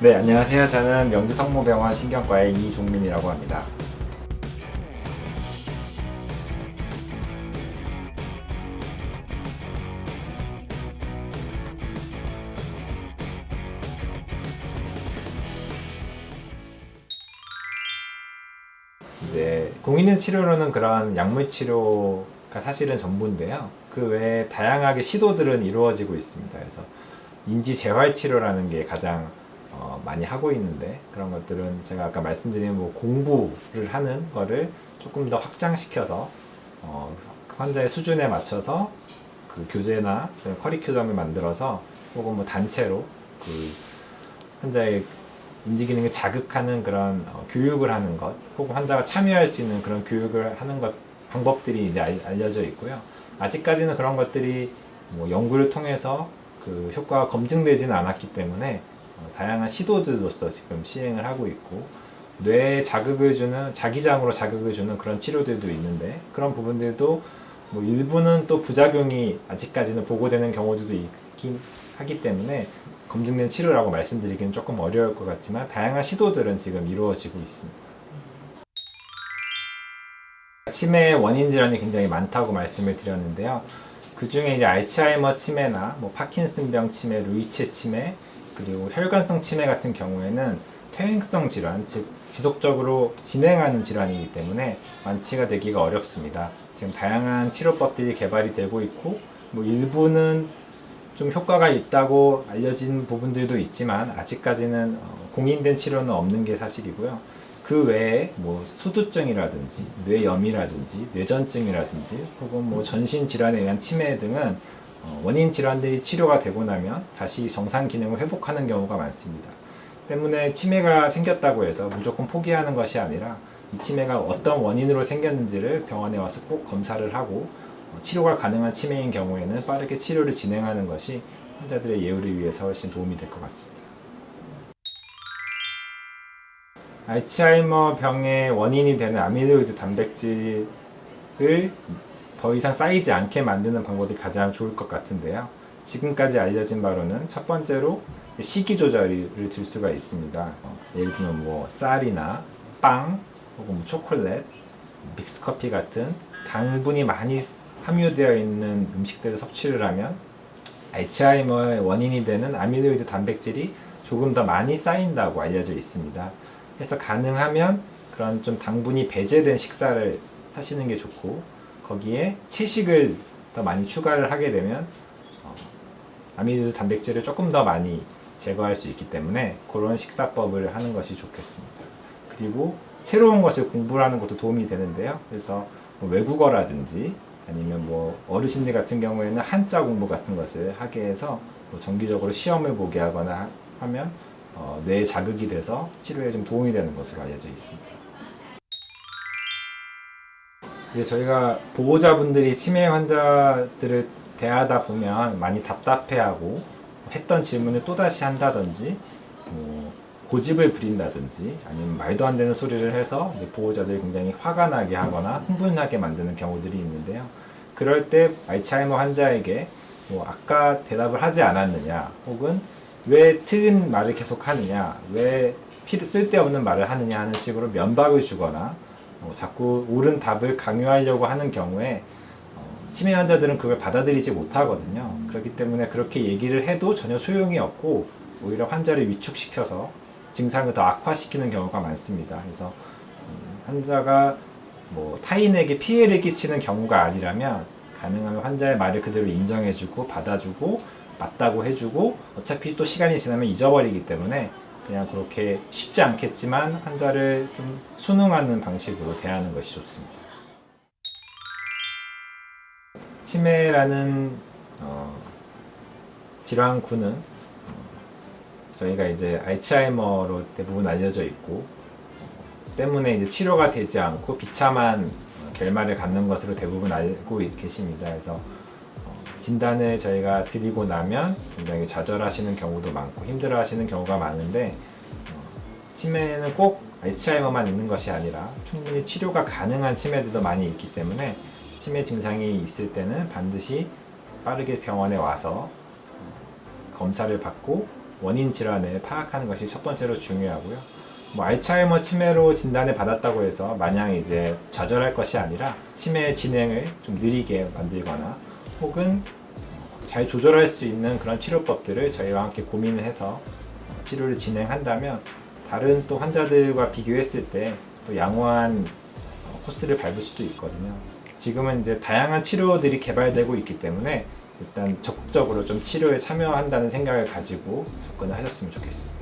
네, 안녕하세요. 저는 명지성모병원 신경과의 이종민이라고 합니다. 이제 공인의 치료로는 그런 약물 치료가 사실은 전부인데요. 그 외에 다양하게 시도들은 이루어지고 있습니다. 그래서 인지 재활 치료라는 게 가장 많이 하고 있는데, 그런 것들은 제가 아까 말씀드린 뭐 공부를 하는 거를 조금 더 확장시켜서 환자의 수준에 맞춰서 그 교재나 커리큘럼을 만들어서, 혹은 뭐 단체로 그 환자의 인지 기능을 자극하는 그런 교육을 하는 것, 혹은 환자가 참여할 수 있는 그런 교육을 하는 것, 방법들이 이제 알려져 있고요. 아직까지는 그런 것들이 뭐 연구를 통해서 그 효과가 검증되지는 않았기 때문에 다양한 시도들로서 지금 시행을 하고 있고, 뇌에 자극을 주는, 자기장으로 자극을 주는 그런 치료들도 있는데, 그런 부분들도 뭐 일부는 또 부작용이 아직까지는 보고되는 경우들도 있긴 하기 때문에 검증된 치료라고 말씀드리기는 조금 어려울 것 같지만, 다양한 시도들은 지금 이루어지고 있습니다. 치매의 원인 질환이 굉장히 많다고 말씀을 드렸는데요. 그 중에 이제 알츠하이머 치매나 뭐 파킨슨병 치매, 루이체 치매, 그리고 혈관성 치매 같은 경우에는 퇴행성 질환, 즉 지속적으로 진행하는 질환이기 때문에 완치가 되기가 어렵습니다. 지금 다양한 치료법들이 개발이 되고 있고, 뭐 일부는 좀 효과가 있다고 알려진 부분들도 있지만, 아직까지는 공인된 치료는 없는 게 사실이고요. 그 외에 뭐 수두증이라든지 뇌염이라든지 뇌전증이라든지 혹은 뭐 전신 질환에 의한 치매 등은 원인 질환들이 치료가 되고 나면 다시 정상 기능을 회복하는 경우가 많습니다. 때문에 치매가 생겼다고 해서 무조건 포기하는 것이 아니라, 이 치매가 어떤 원인으로 생겼는지를 병원에 와서 꼭 검사를 하고, 치료가 가능한 치매인 경우에는 빠르게 치료를 진행하는 것이 환자들의 예후를 위해서 훨씬 도움이 될 것 같습니다. 알츠하이머 병의 원인이 되는 아밀로이드 단백질을 더 이상 쌓이지 않게 만드는 방법이 가장 좋을 것 같은데요. 지금까지 알려진 바로는 첫 번째로 식이 조절을 들 수가 있습니다. 예를 들면 뭐 쌀이나 빵, 혹은 뭐 초콜릿, 믹스커피 같은 당분이 많이 함유되어 있는 음식들을 섭취를 하면 알츠하이머의 원인이 되는 아밀로이드 단백질이 조금 더 많이 쌓인다고 알려져 있습니다. 그래서 가능하면 그런 좀 당분이 배제된 식사를 하시는 게 좋고, 거기에 채식을 더 많이 추가를 하게 되면 아밀로이드 단백질을 조금 더 많이 제거할 수 있기 때문에 그런 식사법을 하는 것이 좋겠습니다. 그리고 새로운 것을 공부하는 것도 도움이 되는데요. 그래서 뭐 외국어라든지 아니면 뭐 어르신들 같은 경우에는 한자 공부 같은 것을 하게 해서 뭐 정기적으로 시험을 보게 하거나 하면 뇌에 자극이 돼서 치료에 좀 도움이 되는 것으로 알려져 있습니다. 이제 저희가 보호자분들이 치매 환자들을 대하다 보면 많이 답답해하고, 했던 질문을 또다시 한다든지 뭐 고집을 부린다든지 아니면 말도 안 되는 소리를 해서 보호자들이 굉장히 화가 나게 하거나 흥분하게 만드는 경우들이 있는데요. 그럴 때 알츠하이머 환자에게 뭐 아까 대답을 하지 않았느냐, 혹은 왜 틀린 말을 계속 하느냐, 왜 쓸데없는 말을 하느냐 하는 식으로 면박을 주거나 자꾸 옳은 답을 강요하려고 하는 경우에 치매 환자들은 그걸 받아들이지 못하거든요. 그렇기 때문에 그렇게 얘기를 해도 전혀 소용이 없고, 오히려 환자를 위축시켜서 증상을 더 악화시키는 경우가 많습니다. 그래서 환자가 뭐 타인에게 피해를 끼치는 경우가 아니라면 가능하면 환자의 말을 그대로 인정해주고 받아주고 맞다고 해주고, 어차피 또 시간이 지나면 잊어버리기 때문에 그냥 그렇게 쉽지 않겠지만 환자를 좀 순응하는 방식으로 대하는 것이 좋습니다. 치매라는 질환군은 저희가 이제 알츠하이머로 대부분 알려져 있고, 때문에 이제 치료가 되지 않고 비참한 결말을 갖는 것으로 대부분 알고 계십니다. 그래서 진단을 저희가 드리고 나면 굉장히 좌절하시는 경우도 많고 힘들어하시는 경우가 많은데, 치매는 꼭 알츠하이머만 있는 것이 아니라 충분히 치료가 가능한 치매들도 많이 있기 때문에, 치매 증상이 있을 때는 반드시 빠르게 병원에 와서 검사를 받고 원인 질환을 파악하는 것이 첫 번째로 중요하고요. 뭐 알츠하이머 치매로 진단을 받았다고 해서 마냥 이제 좌절할 것이 아니라 치매의 진행을 좀 느리게 만들거나 혹은 잘 조절할 수 있는 그런 치료법들을 저희와 함께 고민을 해서 치료를 진행한다면 다른 또 환자들과 비교했을 때 또 양호한 코스를 밟을 수도 있거든요. 지금은 이제 다양한 치료들이 개발되고 있기 때문에 일단 적극적으로 좀 치료에 참여한다는 생각을 가지고 접근을 하셨으면 좋겠습니다.